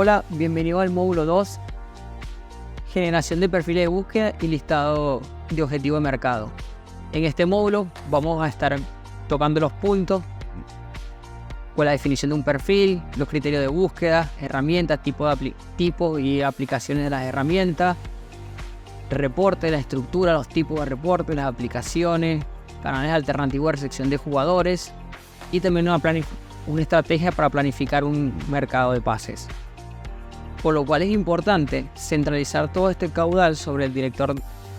Hola, bienvenido al módulo 2, generación de perfiles de búsqueda y listado de objetivo de mercado. En este módulo vamos a estar tocando los puntos con la definición de un perfil, los criterios de búsqueda, herramientas, tipo y aplicaciones de las herramientas, reporte, la estructura, los tipos de reporte, las aplicaciones, canales alternativos de recepción de jugadores y también una estrategia para planificar un mercado de pases. Por lo cual es importante centralizar todo este caudal sobre el director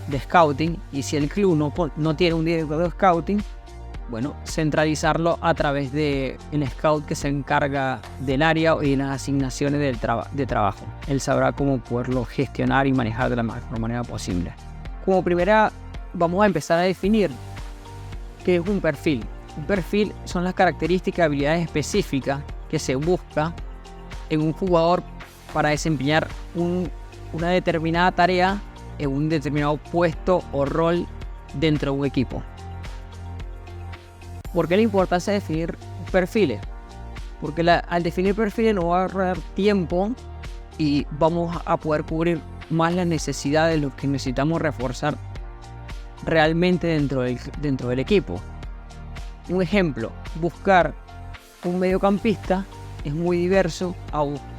de scouting, y si el club no tiene un director de scouting, bueno, centralizarlo a través del scout que se encarga del área y de las asignaciones de trabajo. Él sabrá cómo poderlo gestionar y manejar de la mejor manera posible. Como primera, vamos a empezar a definir qué es un perfil. Un perfil son las características y habilidades específicas que se busca en un jugador para desempeñar una determinada tarea en un determinado puesto o rol dentro de un equipo. ¿Por qué la importancia de definir perfiles? Porque al definir perfiles nos va a ahorrar tiempo y vamos a poder cubrir más las necesidades de los que necesitamos reforzar realmente dentro del equipo. Un ejemplo, buscar un mediocampista es muy diverso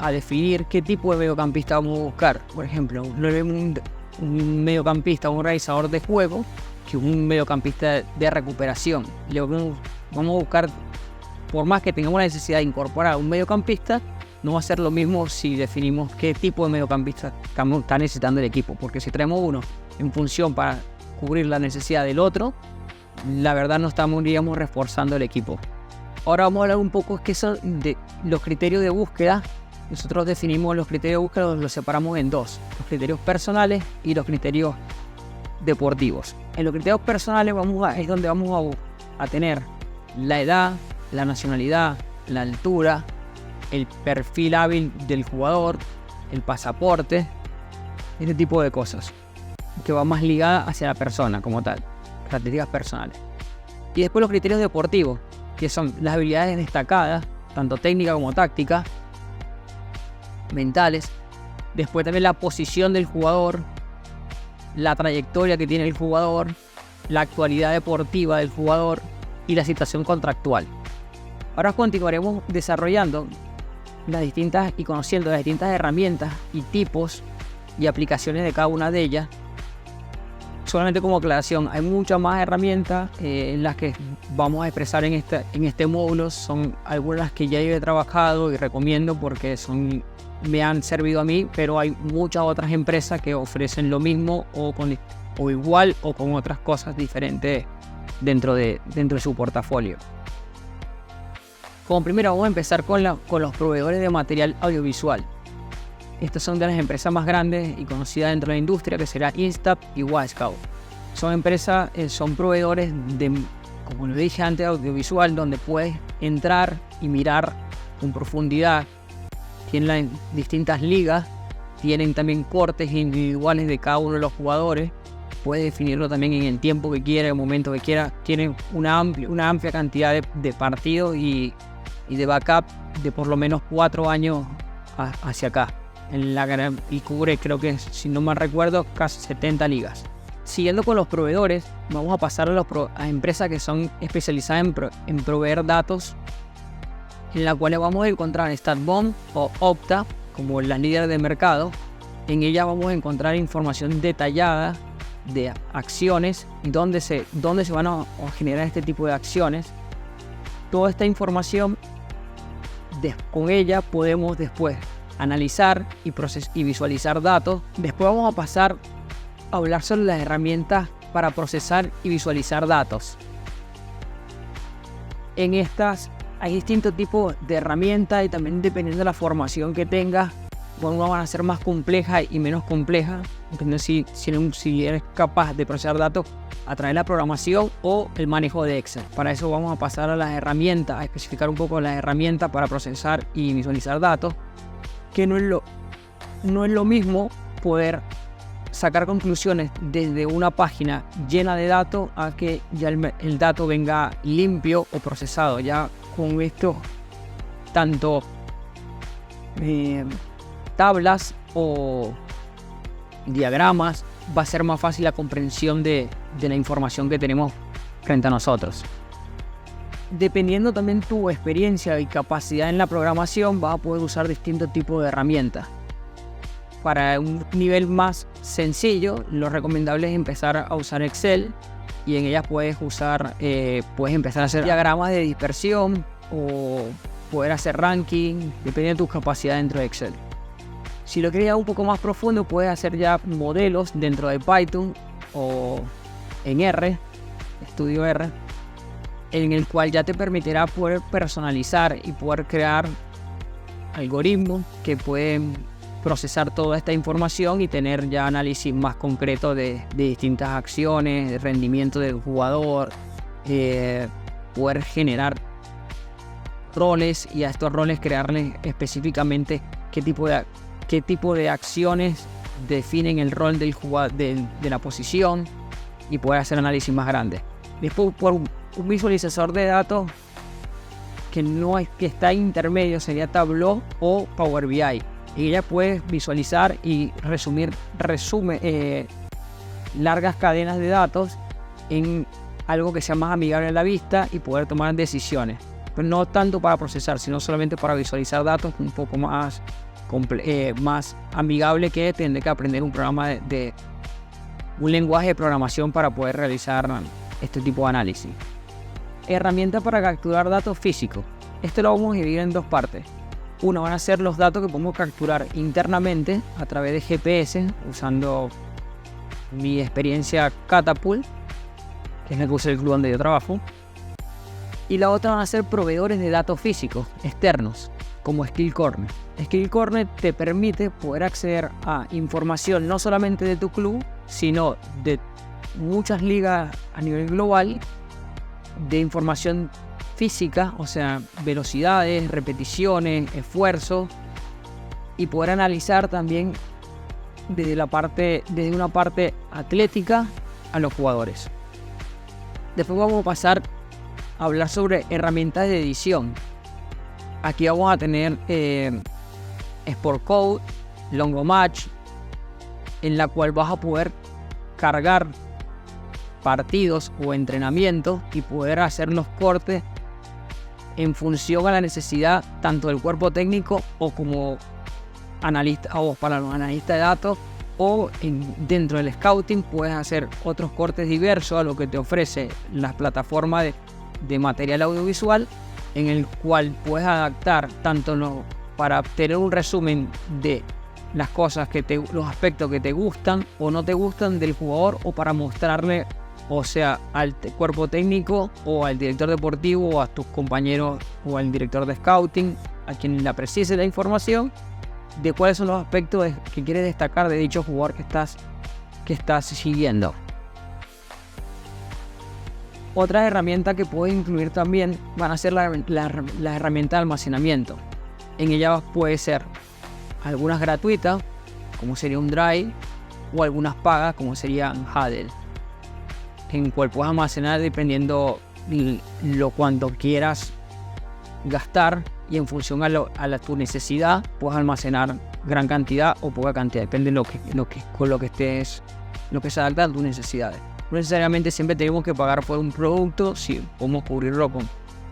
a definir qué tipo de mediocampista vamos a buscar. Por ejemplo, no es un mediocampista, un realizador de juego, que un mediocampista de recuperación. Vamos a buscar, por más que tengamos la necesidad de incorporar un mediocampista, no va a ser lo mismo si definimos qué tipo de mediocampista está necesitando el equipo. Porque si traemos uno en función para cubrir la necesidad del otro, la verdad no estaríamos reforzando el equipo. Ahora vamos a hablar un poco que son de los criterios de búsqueda. Nosotros definimos los criterios de búsqueda, los separamos en dos: los criterios personales y los criterios deportivos. En los criterios personales es donde vamos a tener la edad, la nacionalidad, la altura, el perfil hábil del jugador, el pasaporte, ese tipo de cosas que va más ligada hacia la persona como tal, características personales. Y después los criterios deportivos, que son las habilidades destacadas, tanto técnicas como tácticas, mentales. Después también la posición del jugador, la trayectoria que tiene el jugador, la actualidad deportiva del jugador y la situación contractual. Ahora continuaremos desarrollando y conociendo las distintas herramientas y tipos y aplicaciones de cada una de ellas. Solamente como aclaración, hay muchas más herramientas en las que vamos a expresar en este módulo. Son algunas que ya he trabajado y recomiendo porque me han servido a mí, pero hay muchas otras empresas que ofrecen lo mismo o igual o con otras cosas diferentes dentro de su portafolio. Como primero vamos a empezar con los proveedores de material audiovisual. Estas son de las empresas más grandes y conocidas dentro de la industria, que será Instap y Wisecout. Son proveedores de, como lo dije antes, audiovisual, donde puedes entrar y mirar con profundidad. Tienen distintas ligas, tienen también cortes individuales de cada uno de los jugadores. Puedes definirlo también en el tiempo que quiera, en el momento que quiera. Tienen una amplia cantidad de partidos y de backup de por lo menos 4 años hacia acá. Y cubre, creo que si no mal recuerdo, casi 70 ligas. Siguiendo con los proveedores, vamos a pasar a empresas que son especializadas en proveer datos, en la cual vamos a encontrar StatBomb o Opta como las líderes de mercado. En ellas vamos a encontrar información detallada de acciones y dónde se van a generar este tipo de acciones. Toda esta información, con ella podemos después analizar y visualizar datos. Después vamos a pasar a hablar sobre las herramientas para procesar y visualizar datos. En estas hay distintos tipos de herramientas y también dependiendo de la formación que tengas, unas van a ser más complejas y menos complejas. Depende si eres capaz de procesar datos a través de la programación o el manejo de Excel. Para eso vamos a pasar a las herramientas, a especificar un poco las herramientas para procesar y visualizar datos, que no es lo mismo poder sacar conclusiones desde una página llena de datos a que ya el dato venga limpio o procesado. Ya con esto, tanto tablas o diagramas, va a ser más fácil la comprensión de la información que tenemos frente a nosotros. Dependiendo también tu experiencia y capacidad en la programación, vas a poder usar distintos tipos de herramientas. Para un nivel más sencillo, lo recomendable es empezar a usar Excel, y en ellas puedes empezar a hacer diagramas de dispersión o poder hacer ranking, dependiendo de tus capacidades dentro de Excel. Si lo quieres un poco más profundo, puedes hacer ya modelos dentro de Python o en R, Studio R, en el cual ya te permitirá poder personalizar y poder crear algoritmos que pueden procesar toda esta información y tener ya análisis más concreto de distintas acciones, de rendimiento del jugador, poder generar roles y a estos roles crearles específicamente qué tipo de acciones definen el rol del jugador, de la posición, y poder hacer análisis más grandes. Después, por un visualizador de datos que está intermedio, sería Tableau o Power BI. Y ya puedes visualizar y resume largas cadenas de datos en algo que sea más amigable a la vista y poder tomar decisiones. Pero no tanto para procesar, sino solamente para visualizar datos un poco más amigable que tener que aprender un programa de un lenguaje de programación para poder realizar este tipo de análisis. Herramientas para capturar datos físicos. Esto lo vamos a dividir en dos partes. Una van a ser los datos que podemos capturar internamente a través de GPS, usando mi experiencia Catapult, que es la que usa el club donde yo trabajo. Y la otra van a ser proveedores de datos físicos externos, como Skill Corner. Skill Corner te permite poder acceder a información no solamente de tu club, sino de muchas ligas a nivel global, de información física, o sea, velocidades, repeticiones, esfuerzos, y poder analizar también desde una parte atlética a los jugadores. Después vamos a pasar a hablar sobre herramientas de edición. Aquí vamos a tener Sport Code, Longomatch, en la cual vas a poder cargar partidos o entrenamientos y poder hacer los cortes en función a la necesidad tanto del cuerpo técnico o como analista, o para los analistas de datos, o dentro del scouting puedes hacer otros cortes diversos a lo que te ofrece las plataformas de material audiovisual, en el cual puedes adaptar tanto para obtener un resumen de las cosas los aspectos que te gustan o no te gustan del jugador, o para mostrarle, o sea, al cuerpo técnico o al director deportivo o a tus compañeros o al director de scouting, a quien le precise la información de cuáles son los aspectos que quieres destacar de dicho jugador que estás siguiendo. Otras herramientas que puedes incluir también van a ser la herramienta de almacenamiento. En ella puede ser algunas gratuitas, como sería un Drive, o algunas pagas, como sería un Huddle, en cual puedes almacenar dependiendo lo cuanto quieras gastar, y en función a tu necesidad puedes almacenar gran cantidad o poca cantidad, depende de lo que se adapta a tus necesidades. No necesariamente siempre tenemos que pagar por un producto si podemos cubrirlo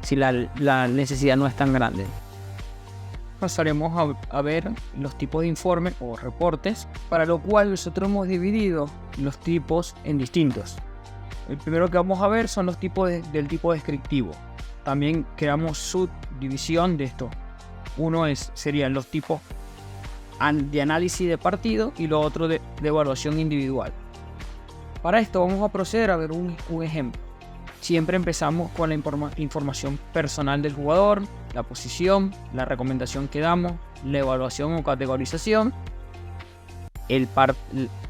si la necesidad no es tan grande. Pasaremos a ver los tipos de informes o reportes, para lo cual nosotros hemos dividido los tipos en distintos. El primero que vamos a ver son los tipos del tipo descriptivo. También creamos subdivisión de esto. Uno serían los tipos de análisis de partido y lo otro de evaluación individual. Para esto vamos a proceder a ver un ejemplo. Siempre empezamos con la información personal del jugador, la posición, la recomendación que damos, la evaluación o categorización,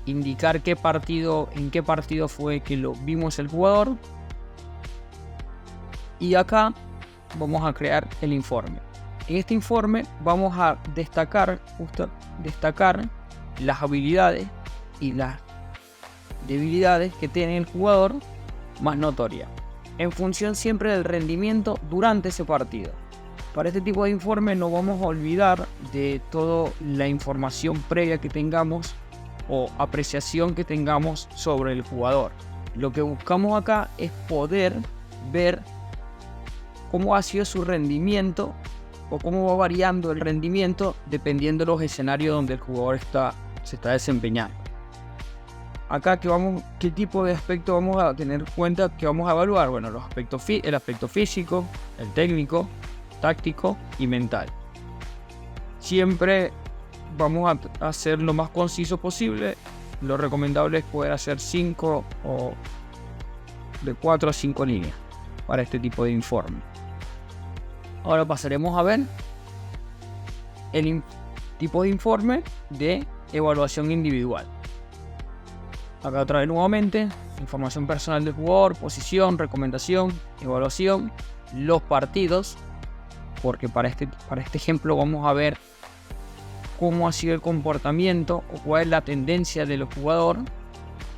indicar en qué partido fue que lo vimos el jugador, y acá vamos a crear el informe. En este informe vamos a destacar las habilidades y las debilidades que tiene el jugador más notorias, en función siempre del rendimiento durante ese partido. Para este tipo de informe no vamos a olvidar de toda la información previa que tengamos o apreciación que tengamos sobre el jugador. Lo que buscamos acá es poder ver cómo ha sido su rendimiento o cómo va variando el rendimiento dependiendo de los escenarios donde el jugador se está desempeñando. Acá, ¿qué tipo de aspecto vamos a tener en cuenta que vamos a evaluar? Bueno, el aspecto físico, el técnico, táctico y mental. Siempre vamos a hacer lo más conciso posible. Lo recomendable es poder hacer 5 o de 4 a 5 líneas para este tipo de informe. Ahora pasaremos a ver el tipo de informe de evaluación individual. Acá otra vez nuevamente, información personal del jugador, posición, recomendación, evaluación, los partidos, porque para este ejemplo vamos a ver cómo ha sido el comportamiento o cuál es la tendencia del jugador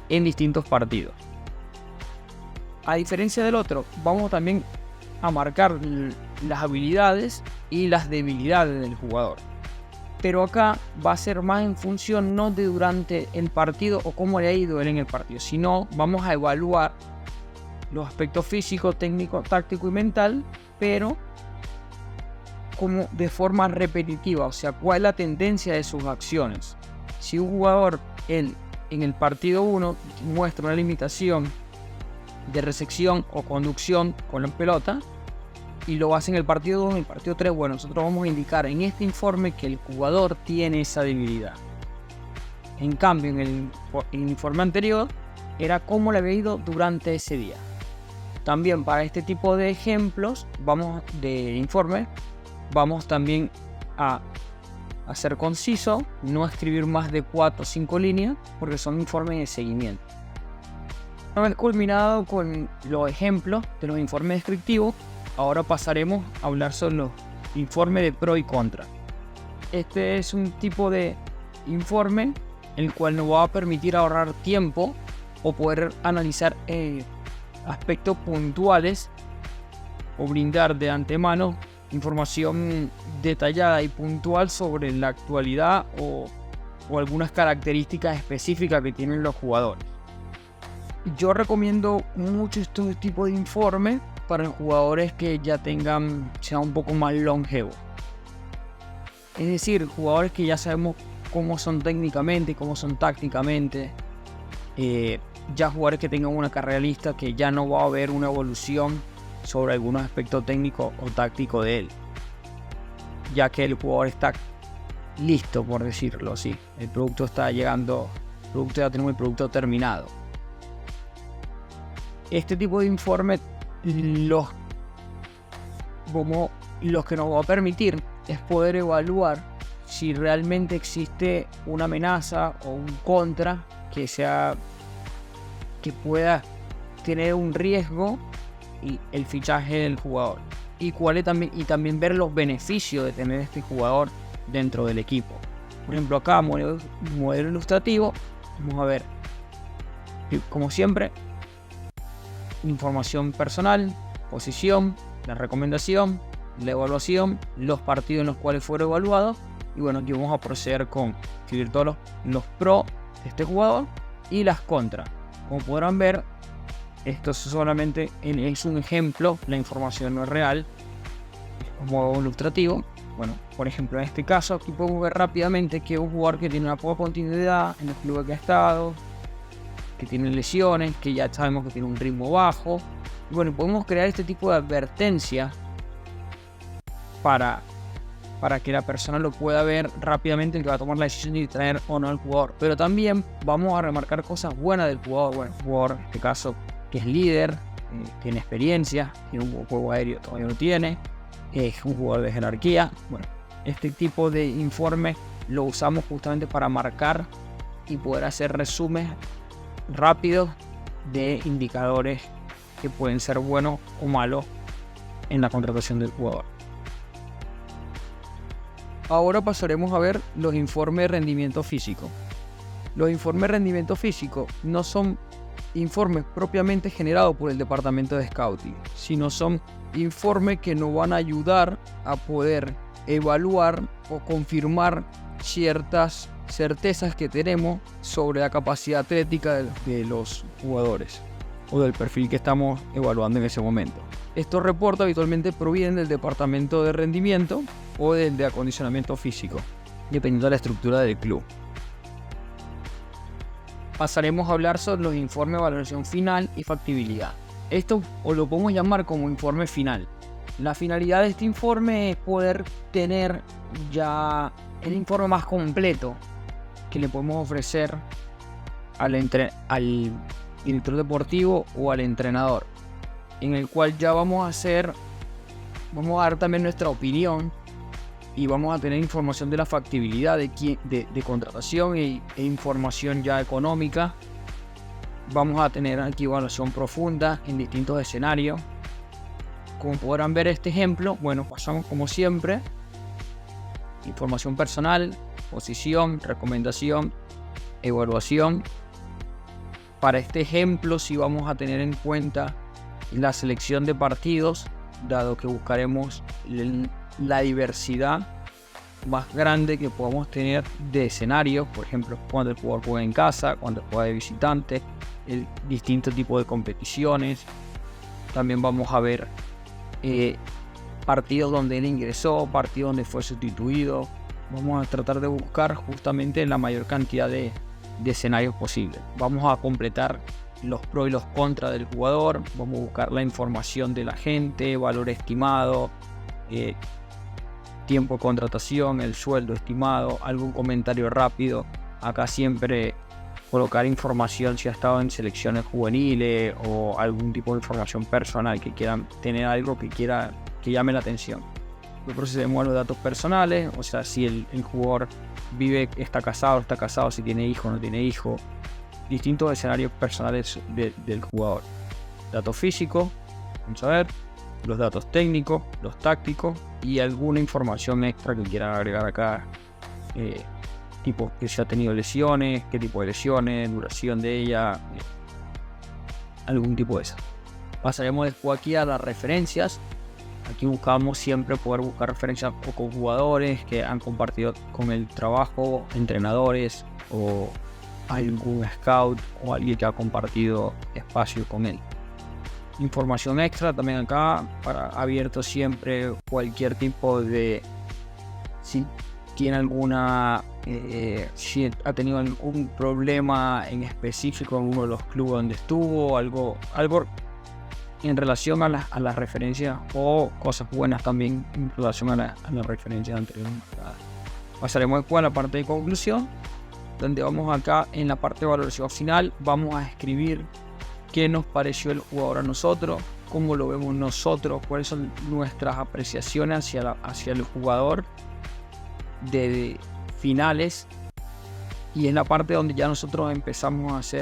en distintos partidos. A diferencia del otro, vamos también a marcar las habilidades y las debilidades del jugador. Pero acá va a ser más en función no de durante el partido o cómo le ha ido él en el partido, sino vamos a evaluar los aspectos físico, técnico, táctico y mental, pero como de forma repetitiva, o sea, cuál es la tendencia de sus acciones. Si un jugador en el partido 1 muestra una limitación de recepción o conducción con la pelota, y lo hace en el partido 2, en el partido 3, bueno, nosotros vamos a indicar en este informe que el jugador tiene esa debilidad. En cambio, en el informe anterior, era cómo le había ido durante ese día. También para este tipo de ejemplos, de informe, vamos también a ser conciso, no escribir más de 4 o 5 líneas, porque son informes de seguimiento. Una vez culminado con los ejemplos de los informes descriptivos, ahora pasaremos a hablar sobre los informes de pro y contra. Este es un tipo de informe el cual nos va a permitir ahorrar tiempo o poder analizar aspectos puntuales o brindar de antemano información detallada y puntual sobre la actualidad o algunas características específicas que tienen los jugadores. Yo recomiendo mucho este tipo de informe para los jugadores que ya sean un poco más longevos. Es decir, jugadores que ya sabemos cómo son técnicamente, cómo son tácticamente. Ya jugadores que tengan una carrera lista, que ya no va a haber una evolución sobre algunos aspectos técnicos o tácticos de él. Ya que el jugador está listo, por decirlo así. El producto está llegando, ya tenemos el producto terminado. Este tipo de informe los que nos va a permitir es poder evaluar si realmente existe una amenaza o un contra que pueda tener un riesgo y el fichaje del jugador, y también ver los beneficios de tener este jugador dentro del equipo. Por ejemplo, acá modelo ilustrativo, vamos a ver, como siempre, información personal, posición, la recomendación, la evaluación, los partidos en los cuales fueron evaluados. Y bueno, aquí vamos a proceder con escribir todos los pros de este jugador y las contras. Como podrán ver, esto solamente es un ejemplo, la información no es real, es como ilustrativo. Bueno, por ejemplo, en este caso aquí podemos ver rápidamente que es un jugador que tiene una poca continuidad en el club que ha estado, que tiene lesiones, que ya sabemos que tiene un ritmo bajo. Y bueno, podemos crear este tipo de advertencia para que la persona lo pueda ver rápidamente, el que va a tomar la decisión de traer o no al jugador. Pero también vamos a remarcar cosas buenas del jugador. Bueno, el jugador en este caso que es líder, tiene experiencia, tiene un juego aéreo, todavía no tiene, es un jugador de jerarquía. Bueno, este tipo de informe lo usamos justamente para marcar y poder hacer resúmenes rápidos de indicadores que pueden ser buenos o malos en la contratación del jugador. Ahora pasaremos a ver los informes de rendimiento físico. Los informes de rendimiento físico no son informes propiamente generados por el departamento de scouting, sino son informes que nos van a ayudar a poder evaluar o confirmar ciertas certezas que tenemos sobre la capacidad atlética de los jugadores o del perfil que estamos evaluando en ese momento. Estos reportes habitualmente provienen del departamento de rendimiento o del de acondicionamiento físico, dependiendo de la estructura del club. Pasaremos a hablar sobre los informes de valoración final y factibilidad. Esto o lo podemos llamar como informe final. La finalidad de este informe es poder tener ya el informe más completo que le podemos ofrecer al director deportivo o al entrenador, en el cual ya vamos a dar también nuestra opinión y vamos a tener información de la factibilidad de contratación e información ya económica. Vamos a tener aquí evaluación profunda en distintos escenarios. Como podrán ver este ejemplo, bueno, pasamos como siempre: información personal, posición, recomendación, evaluación. Para este ejemplo sí vamos a tener en cuenta la selección de partidos, dado que buscaremos la diversidad más grande que podamos tener de escenarios, por ejemplo, cuando el jugador juega en casa, cuando juega de visitante, distintos tipos de competiciones. También vamos a ver partidos donde él ingresó, partidos donde fue sustituido. Vamos a tratar de buscar justamente la mayor cantidad de escenarios posibles. Vamos a completar los pros y los contras del jugador. Vamos a buscar la información de la gente, valor estimado, tiempo de contratación, el sueldo estimado, algún comentario rápido. Acá siempre colocar información si ha estado en selecciones juveniles o algún tipo de información personal que quieran tener, algo que llame la atención. Después procedemos a los datos personales, o sea, si el jugador está casado, si tiene hijo o no tiene hijo, distintos escenarios personales del jugador. Datos físicos, vamos a ver, los datos técnicos, los tácticos y alguna información extra que quieran agregar acá, tipo que si ha tenido lesiones, qué tipo de lesiones, duración de ella, algún tipo de eso. Pasaremos después aquí a las referencias. Aquí buscamos siempre poder buscar referencias con jugadores que han compartido con el trabajo, entrenadores o algún scout o alguien que ha compartido espacio con él. Información extra también acá, para abierto siempre cualquier tipo de... Si tiene alguna... si ha tenido algún problema en específico en uno de los clubes donde estuvo, algo en relación a las referencias o cosas buenas también en relación a las referencias anteriores. Pasaremos después a la parte de conclusión, donde vamos acá en la parte de valoración final. Vamos a escribir qué nos pareció el jugador a nosotros, cómo lo vemos nosotros, cuáles son nuestras apreciaciones hacia el jugador de finales. Y en la parte donde ya nosotros empezamos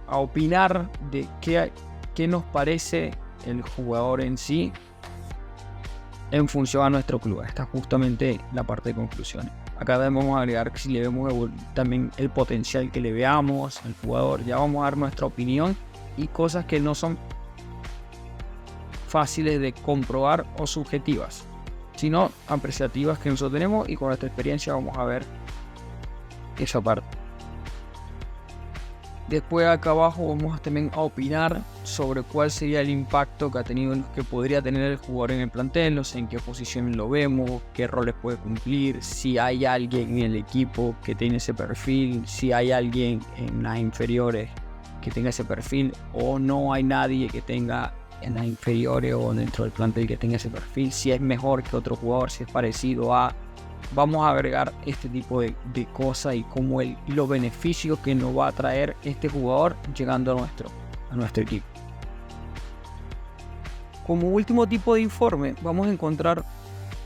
a opinar de qué nos parece el jugador en sí en función a nuestro club. Esta es justamente la parte de conclusiones. Acá debemos agregar si le vemos también el potencial que le veamos al jugador. Ya vamos a dar nuestra opinión y cosas que no son fáciles de comprobar o subjetivas, sino apreciativas que nosotros tenemos, y con nuestra experiencia vamos a ver esa parte. Después acá abajo vamos también a opinar sobre cuál sería el impacto que ha tenido, que podría tener el jugador en el plantel, no sé en qué posición lo vemos, qué roles puede cumplir, si hay alguien en el equipo que tiene ese perfil, si hay alguien en las inferiores que tenga ese perfil, o no hay nadie que tenga en las inferiores o dentro del plantel que tenga ese perfil, si es mejor que otro jugador, si es parecido a... Vamos a agregar este tipo de cosas y cómo los beneficios que nos va a traer este jugador llegando a nuestro equipo. Como último tipo de informe vamos a encontrar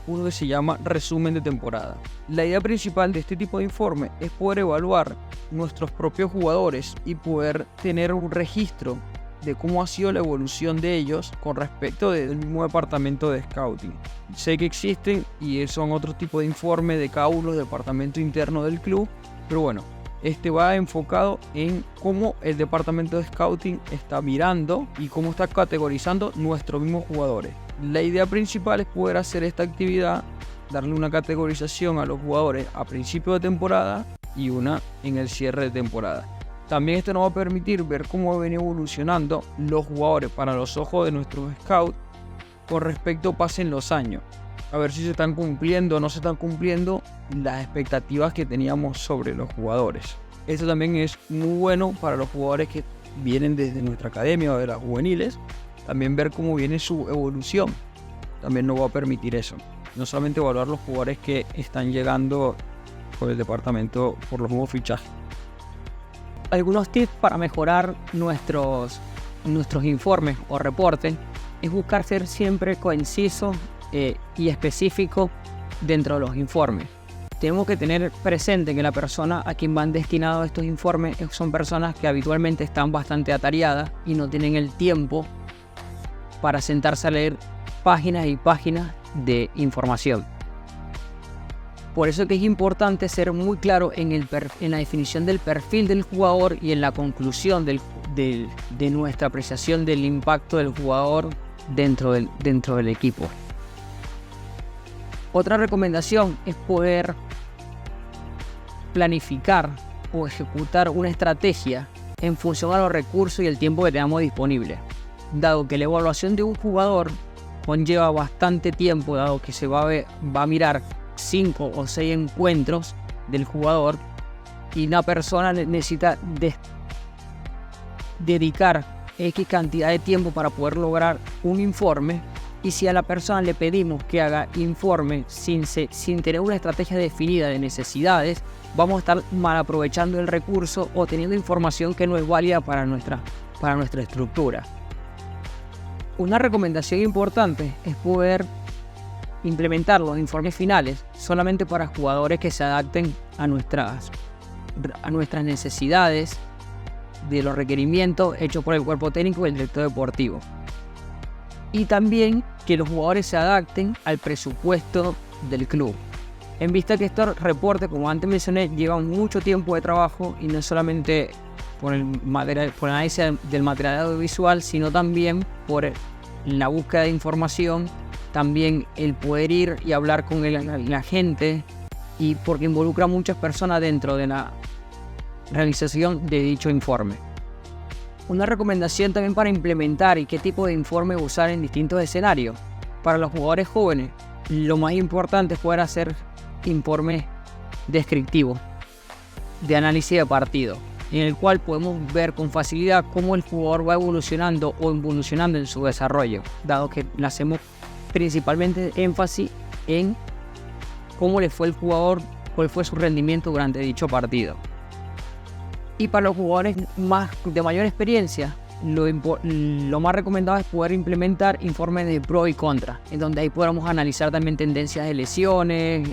uno que se llama resumen de temporada. La idea principal de este tipo de informe es poder evaluar nuestros propios jugadores y poder tener un registro de cómo ha sido la evolución de ellos con respecto del mismo departamento de scouting. Sé que existen y son otro tipo de informe de cada uno del departamento interno del club, pero bueno, Este va enfocado en cómo el departamento de scouting está mirando y cómo está categorizando nuestros mismos jugadores. La idea principal es poder hacer esta actividad, darle una categorización a los jugadores a principio de temporada y una en el cierre de temporada. También esto nos va a permitir ver cómo ven evolucionando los jugadores para los ojos de nuestros scouts con respecto pasen los años. A ver si se están cumpliendo o no se están cumpliendo las expectativas que teníamos sobre los jugadores. Esto también es muy bueno para los jugadores que vienen desde nuestra academia o de las juveniles. También ver cómo viene su evolución. También nos va a permitir eso. No solamente evaluar los jugadores que están llegando por el departamento por los nuevos fichajes. Algunos tips para mejorar nuestros informes o reportes es buscar ser siempre conciso y específico dentro de los informes. Tenemos que tener presente que la persona a quien van destinados estos informes son personas que habitualmente están bastante atareadas y no tienen el tiempo para sentarse a leer páginas y páginas de información. Por eso que es importante ser muy claro en la definición del perfil del jugador y en la conclusión de nuestra apreciación del impacto del jugador dentro del equipo. Otra recomendación es poder planificar o ejecutar una estrategia en función a los recursos y el tiempo que tengamos disponible. Dado que la evaluación de un jugador conlleva bastante tiempo, dado que se va a mirar 5 o 6 encuentros del jugador y una persona necesita dedicar X cantidad de tiempo para poder lograr un informe, y si a la persona le pedimos que haga informe sin tener una estrategia definida de necesidades, vamos a estar mal aprovechando el recurso o teniendo información que no es válida para nuestra estructura. Una recomendación importante es poder implementar los informes finales solamente para jugadores que se adapten a nuestras necesidades de los requerimientos hechos por el cuerpo técnico y el director deportivo. Y también que los jugadores se adapten al presupuesto del club. En vista que estos reportes, como antes mencioné, llevan mucho tiempo de trabajo y no solamente por el análisis del material audiovisual, sino también por la búsqueda de información, también el poder ir y hablar con la gente, y porque involucra a muchas personas dentro de la realización de dicho informe. Una recomendación también para implementar y qué tipo de informe usar en distintos escenarios. Para los jugadores jóvenes, lo más importante es poder hacer informes descriptivos de análisis de partido, en el cual podemos ver con facilidad cómo el jugador va evolucionando en su desarrollo, dado que le hacemos principalmente énfasis en cómo le fue el jugador, cuál fue su rendimiento durante dicho partido. Y para los jugadores de mayor experiencia, lo más recomendado es poder implementar informes de pro y contra, en donde ahí podamos analizar también tendencias de lesiones,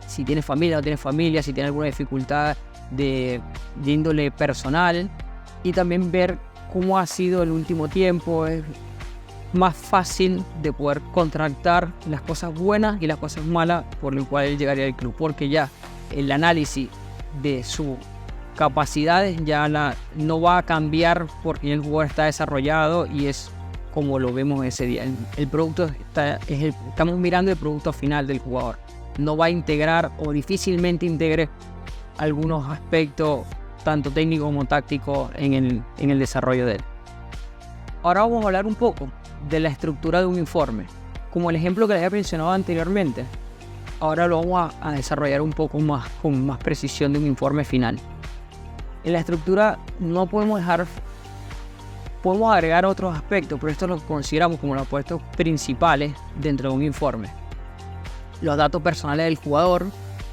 si tiene familia o no tiene familia, si tiene alguna dificultad de índole personal, y también ver cómo ha sido el último tiempo. Es más fácil de poder contrastar las cosas buenas y las cosas malas por lo cual él llegaría al club, porque ya el análisis de sus capacidades ya no va a cambiar porque el jugador está desarrollado y es como lo vemos ese día. El producto estamos mirando el producto final del jugador. No va a integrar o difícilmente integre algunos aspectos tanto técnicos como tácticos en el desarrollo de él. Ahora vamos a hablar un poco de la estructura de un informe. Como el ejemplo que les había mencionado anteriormente, ahora lo vamos a desarrollar un poco más con más precisión de un informe final. En la estructura no podemos agregar otros aspectos, pero esto lo consideramos como los aspectos principales dentro de un informe. Los datos personales del jugador,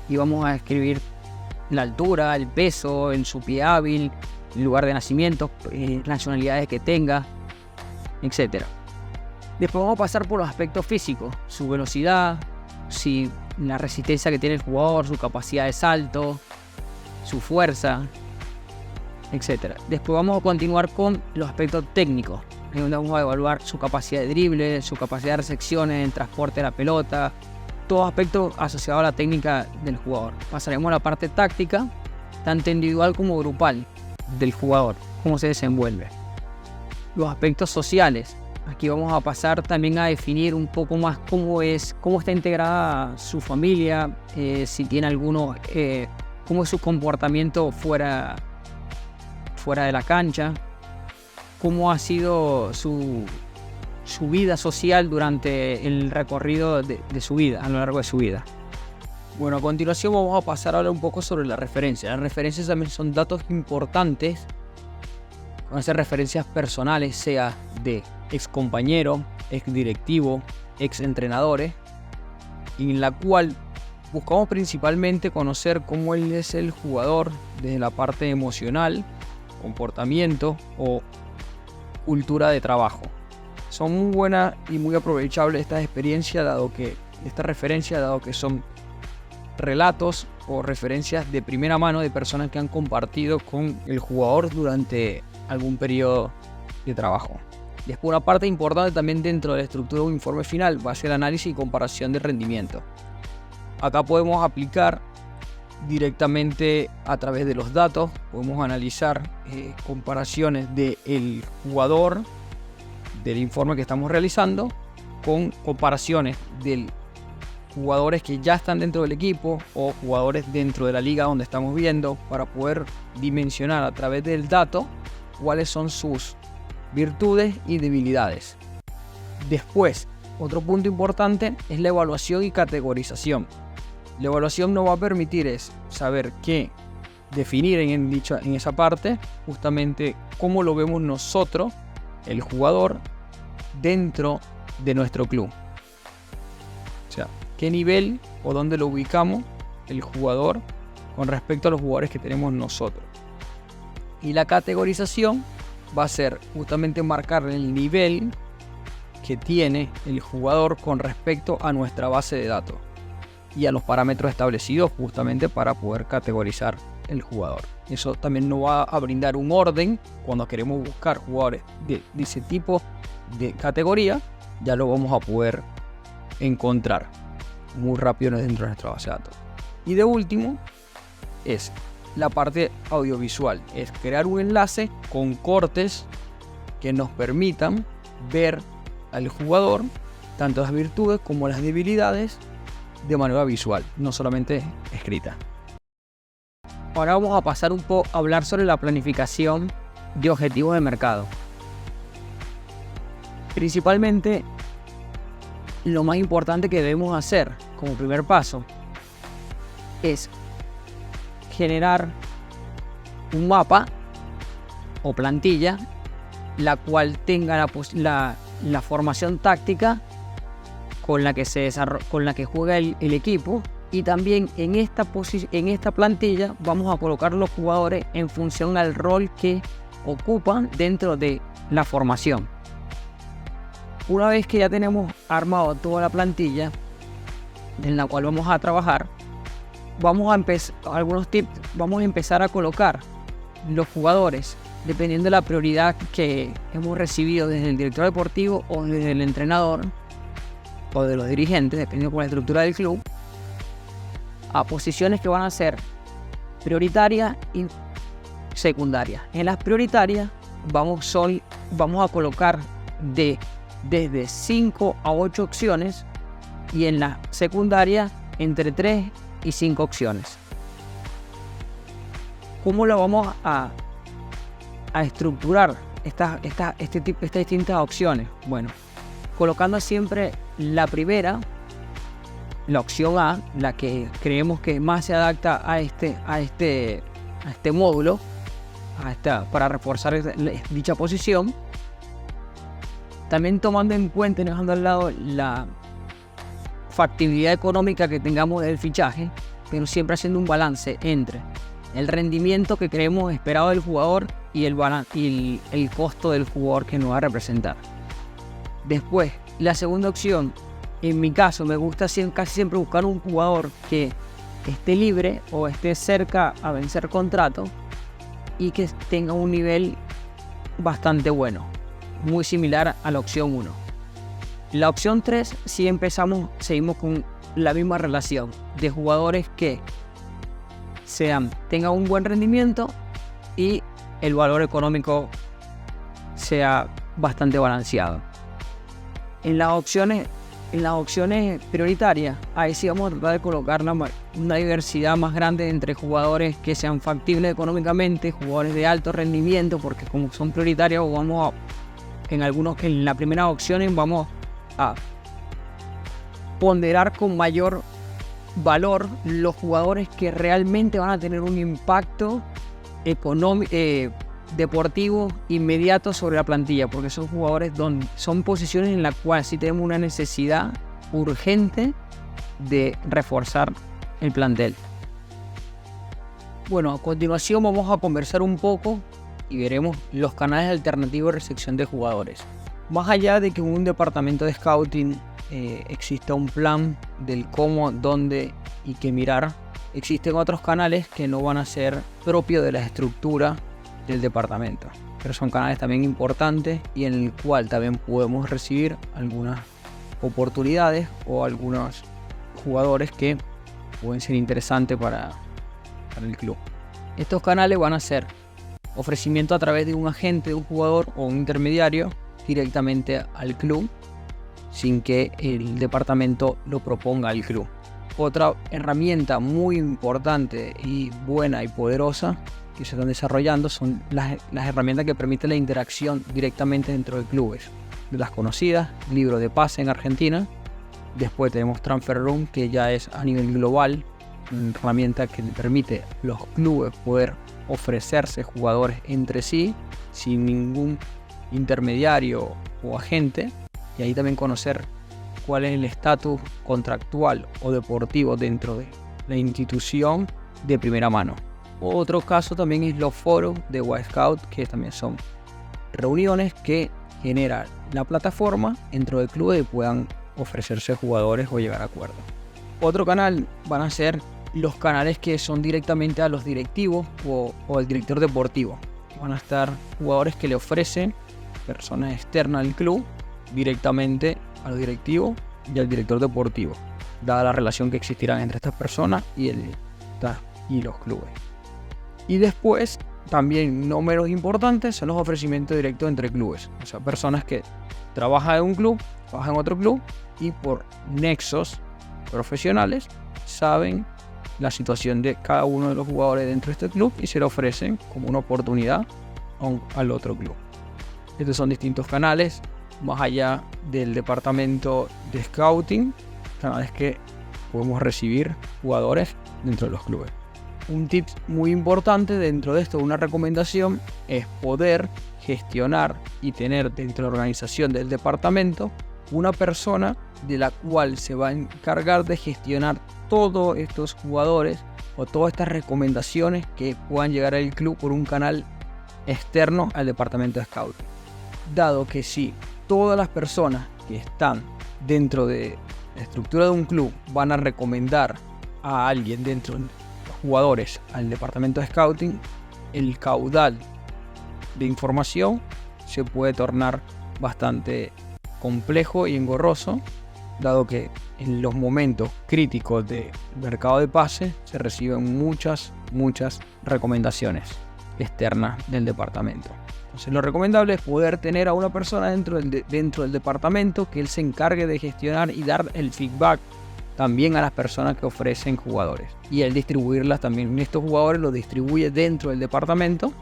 y vamos a escribir la altura, el peso, en su pie hábil, el lugar de nacimiento, nacionalidades que tenga, etc. Después vamos a pasar por los aspectos físicos, su velocidad, la resistencia que tiene el jugador, su capacidad de salto, su fuerza, etc. Después vamos a continuar con los aspectos técnicos, en donde vamos a evaluar su capacidad de drible, su capacidad de recepciones, en transporte de la pelota, todos aspectos asociados a la técnica del jugador. Pasaremos a la parte táctica, tanto individual como grupal, del jugador, cómo se desenvuelve. Los aspectos sociales. Aquí vamos a pasar también a definir un poco más cómo está integrada su familia, si tiene alguno, cómo es su comportamiento fuera de la cancha, cómo ha sido su vida social durante el recorrido de su vida, a lo largo de su vida. Bueno, a continuación vamos a pasar a hablar un poco sobre la referencia. Las referencias también son datos importantes. Van a ser referencias personales, sea de ex compañero, ex directivo, ex entrenadores, en la cual buscamos principalmente conocer cómo él es el jugador desde la parte emocional, comportamiento o cultura de trabajo. Son muy buenas y muy aprovechables estas experiencias, dado que son relatos o referencias de primera mano de personas que han compartido con el jugador durante algún periodo de trabajo. Después, una parte importante también dentro de la estructura de un informe final va a ser el análisis y comparación de rendimiento. Acá podemos aplicar directamente a través de los datos, podemos analizar comparaciones del jugador del informe que estamos realizando con comparaciones de jugadores que ya están dentro del equipo o jugadores dentro de la liga donde estamos viendo, para poder dimensionar a través del dato cuáles son sus virtudes y debilidades. Después, otro punto importante es la evaluación y categorización. La evaluación nos va a permitir saber qué definir en esa parte, justamente cómo lo vemos nosotros, el jugador, dentro de nuestro club. O sea, qué nivel o dónde lo ubicamos el jugador con respecto a los jugadores que tenemos nosotros. Y la categorización va a ser justamente marcar el nivel que tiene el jugador con respecto a nuestra base de datos y a los parámetros establecidos justamente para poder categorizar el jugador. Eso también nos va a brindar un orden cuando queremos buscar jugadores de ese tipo de categoría. Ya lo vamos a poder encontrar muy rápido dentro de nuestra base de datos. Y de último es la parte audiovisual, es crear un enlace con cortes que nos permitan ver al jugador, tanto las virtudes como las debilidades, de manera visual, no solamente escrita. Ahora vamos a pasar un poco a hablar sobre la planificación de objetivos de mercado. Principalmente, lo más importante que debemos hacer como primer paso es generar un mapa o plantilla la cual tenga la formación táctica con la que juega el equipo, y también en esta plantilla vamos a colocar los jugadores en función al rol que ocupan dentro de la formación. Una vez que ya tenemos armado toda la plantilla en la cual vamos a trabajar, vamos a empezar a colocar los jugadores dependiendo de la prioridad que hemos recibido desde el director deportivo o desde el entrenador o de los dirigentes, dependiendo de la estructura del club, a posiciones que van a ser prioritarias y secundarias. En las prioritarias vamos a colocar desde 5 a 8 opciones, y en la secundaria entre 3 y 5 opciones. ¿Cómo lo vamos a estructurar estas distintas opciones? Bueno, colocando siempre la primera, la opción A, la que creemos que más se adapta a este módulo, para reforzar dicha posición. También tomando en cuenta y dejando al lado la factibilidad económica que tengamos del fichaje, pero siempre haciendo un balance entre el rendimiento que creemos esperado del jugador y el costo del jugador que nos va a representar. Después, la segunda opción, en mi caso me gusta casi siempre buscar un jugador que esté libre o esté cerca a vencer contrato y que tenga un nivel bastante bueno, muy similar a la opción 1. La opción 3, seguimos con la misma relación de jugadores que tengan un buen rendimiento y el valor económico sea bastante balanceado. En las opciones prioritarias, ahí sí vamos a tratar de colocar una diversidad más grande entre jugadores que sean factibles económicamente, jugadores de alto rendimiento, porque como son prioritarios en las primeras opciones vamos a ponderar con mayor valor los jugadores que realmente van a tener un impacto deportivo inmediato sobre la plantilla, porque son jugadores donde son posiciones en las cuales sí tenemos una necesidad urgente de reforzar el plantel. Bueno, a continuación vamos a conversar un poco y veremos los canales alternativos de recepción de jugadores. Más allá de que en un departamento de scouting exista un plan del cómo, dónde y qué mirar, existen otros canales que no van a ser propios de la estructura del departamento, pero son canales también importantes y en el cual también podemos recibir algunas oportunidades o algunos jugadores que pueden ser interesantes para el club. Estos canales van a ser ofrecimiento a través de un agente, de un jugador o un intermediario directamente al club sin que el departamento lo proponga al club. Otra herramienta muy importante y buena y poderosa que se están desarrollando son las herramientas que permiten la interacción directamente dentro de clubes. De las conocidas, libro de pase en Argentina. Después tenemos Transfer Room, que ya es a nivel global, una herramienta que le permite a los clubes poder ofrecerse jugadores entre sí sin ningún intermediario o agente, y ahí también conocer cuál es el estatus contractual o deportivo dentro de la institución de primera mano. Otro caso también es los foros de White Scout, que también son reuniones que genera la plataforma dentro del club y puedan ofrecerse jugadores o llegar a acuerdos. Otro canal van a ser los canales que son directamente a los directivos o al director deportivo. Van a estar jugadores que le ofrecen personas externas al club directamente a los directivos y al director deportivo, dada la relación que existirá entre estas personas y los clubes. Y después, también no menos importantes, son los ofrecimientos directos entre clubes. O sea, personas que trabajan en un club, trabajan en otro club y por nexos profesionales saben la situación de cada uno de los jugadores dentro de este club y se le ofrecen como una oportunidad al otro club. Estos son distintos canales, más allá del departamento de scouting, canales que podemos recibir jugadores dentro de los clubes. Un tip muy importante dentro de esto, una recomendación, es poder gestionar y tener dentro de la organización del departamento una persona de la cual se va a encargar de gestionar todos estos jugadores o todas estas recomendaciones que puedan llegar al club por un canal externo al departamento de scouting. Dado que si todas las personas que están dentro de la estructura de un club van a recomendar a alguien dentro de jugadores al departamento de scouting, el caudal de información se puede tornar bastante complejo y engorroso, dado que en los momentos críticos del mercado de pase se reciben muchas recomendaciones externas del departamento. Entonces lo recomendable es poder tener a una persona dentro del departamento que él se encargue de gestionar y dar el feedback también a las personas que ofrecen jugadores, y él distribuirlas también. Estos jugadores los distribuye dentro del departamento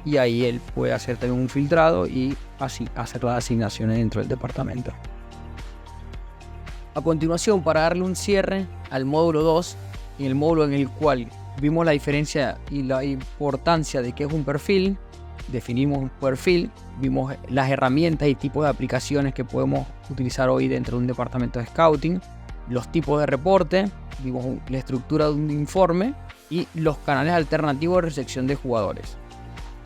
y ahí él puede hacer también un filtrado y así hacer las asignaciones dentro del departamento. A continuación, para darle un cierre al módulo 2, y el módulo en el cual vimos la diferencia y la importancia de qué es un perfil, definimos un perfil, vimos las herramientas y tipos de aplicaciones que podemos utilizar hoy dentro de un departamento de scouting, los tipos de reporte, vimos la estructura de un informe y los canales alternativos de recepción de jugadores.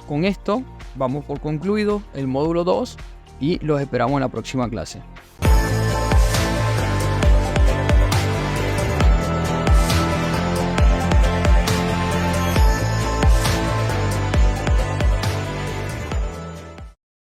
Con esto vamos por concluido el módulo 2 y los esperamos en la próxima clase.